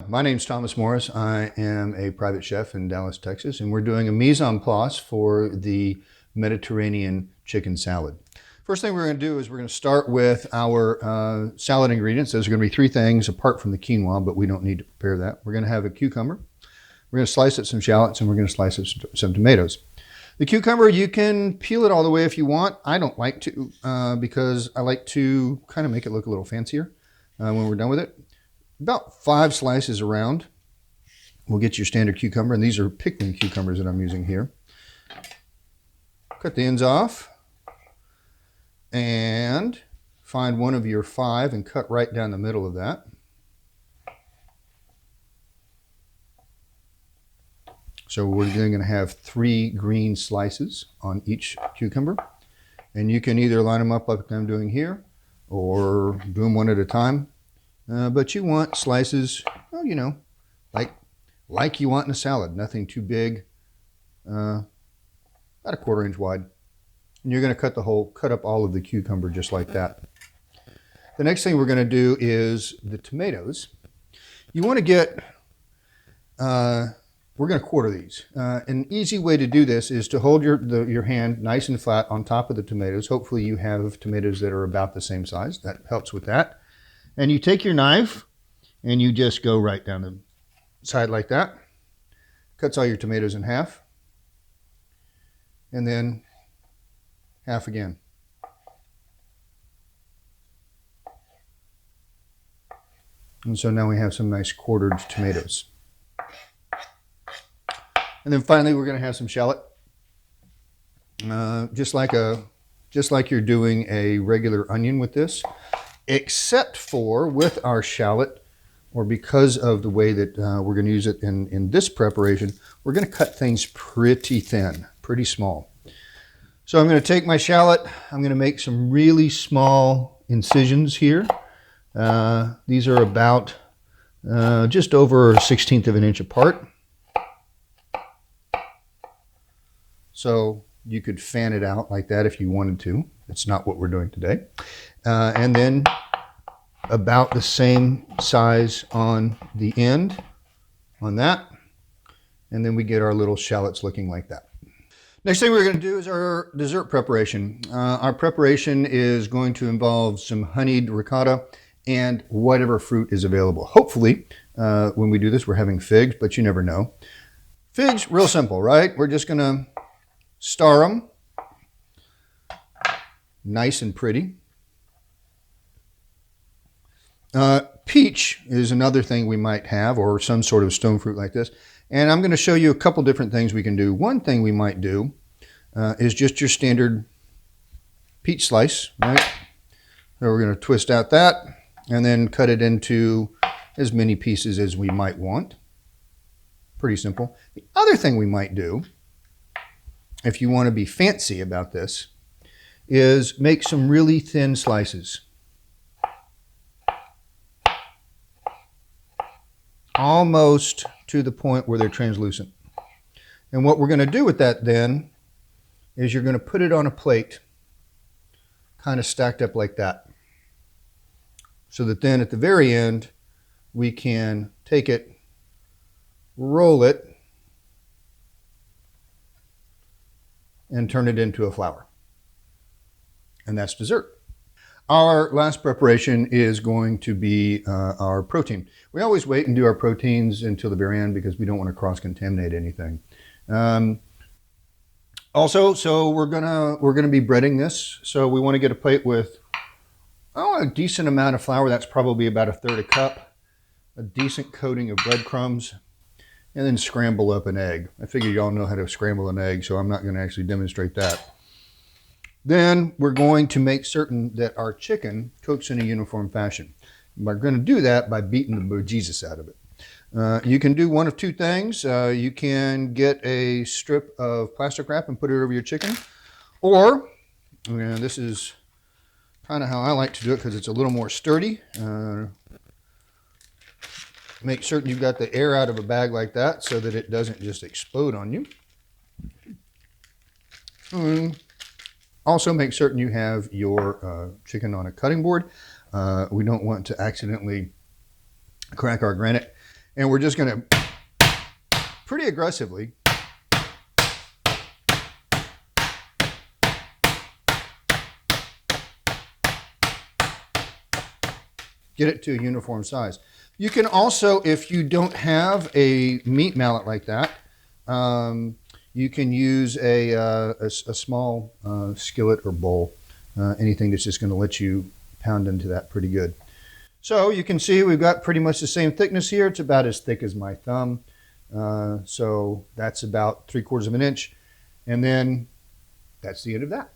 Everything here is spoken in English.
My name's Thomas Morris. I am a private chef in Dallas, Texas, and we're doing a mise en place for the Mediterranean chicken salad. First thing we're going to do is we're going to start with our salad ingredients. There's going to be three things apart from the quinoa, but we don't need to prepare that. We're going to have a cucumber. We're going to slice up some shallots, and we're going to slice up some tomatoes. The cucumber, you can peel it all the way if you want. I don't like to because I like to kind of make it look a little fancier when we're done with it. About 5 slices around will get your standard cucumber, and these are pickling cucumbers that I'm using here. Cut the ends off and find one of your 5 and cut right down the middle of that. So we're going to have 3 green slices on each cucumber, and you can either line them up like I'm doing here or do them one at a time. But you want slices, well, you know, like you want in a salad. Nothing too big, about a 1/4 inch wide. And you're going to cut up all of the cucumber just like that. The next thing we're going to do is the tomatoes. You want to get, we're going to quarter these. An easy way to do this is to hold your hand nice and flat on top of the tomatoes. Hopefully you have tomatoes that are about the same size. That helps with that. And you take your knife and you just go right down the side like that. Cuts all your tomatoes in half. And then half again. And so now we have some nice quartered tomatoes. And then finally we're going to have some shallot. Just like you're doing a regular onion with this. Except for with our shallot, or because of the way that we're going to use it in this preparation, we're going to cut things pretty thin, pretty small. So I'm going to take my shallot, I'm going to make some really small incisions here. These are about just over 1/16 of an inch apart. So you could fan it out like that if you wanted to. It's not what we're doing today. And then about the same size on the end on that. And then we get our little shallots looking like that. Next thing we're going to do is our dessert preparation. Our preparation is going to involve some honeyed ricotta and whatever fruit is available. Hopefully, when we do this, we're having figs, but you never know. Figs, real simple, right? We're just going to star them nice and pretty. Peach is another thing we might have, or some sort of stone fruit like this. And I'm going to show you a couple different things we can do. One thing we might do is just your standard peach slice, right? So we're going to twist out that and then cut it into as many pieces as we might want. Pretty simple. The other thing we might do, if you want to be fancy about this, is make some really thin slices. Almost to the point where they're translucent. And what we're going to do with that then is you're going to put it on a plate kind of stacked up like that. So that then at the very end we can take it, roll it, and turn it into a flower. And that's dessert. Our last preparation is going to be our protein. We always wait and do our proteins until the very end because we don't want to cross-contaminate anything. Also, so we're gonna be breading this. So we want to get a plate with a decent amount of flour. That's probably about 1/3 cup. A decent coating of breadcrumbs, and then scramble up an egg. I figure y'all know how to scramble an egg, so I'm not going to actually demonstrate that. Then we're going to make certain that our chicken cooks in a uniform fashion. We're going to do that by beating the bejesus out of it. You can do one of two things. You can get a strip of plastic wrap and put it over your chicken. Or, this is kind of how I like to do it because it's a little more sturdy. Make certain you've got the air out of a bag like that so that it doesn't just explode on you. Also make certain you have your chicken on a cutting board. We don't want to accidentally crack our granite. And we're just going to pretty aggressively get it to a uniform size. You can also, if you don't have a meat mallet like that, you can use a small skillet or bowl, anything that's just going to let you pound into that pretty good. So you can see we've got pretty much the same thickness here. It's about as thick as my thumb. So that's about 3/4 of an inch. And then that's the end of that.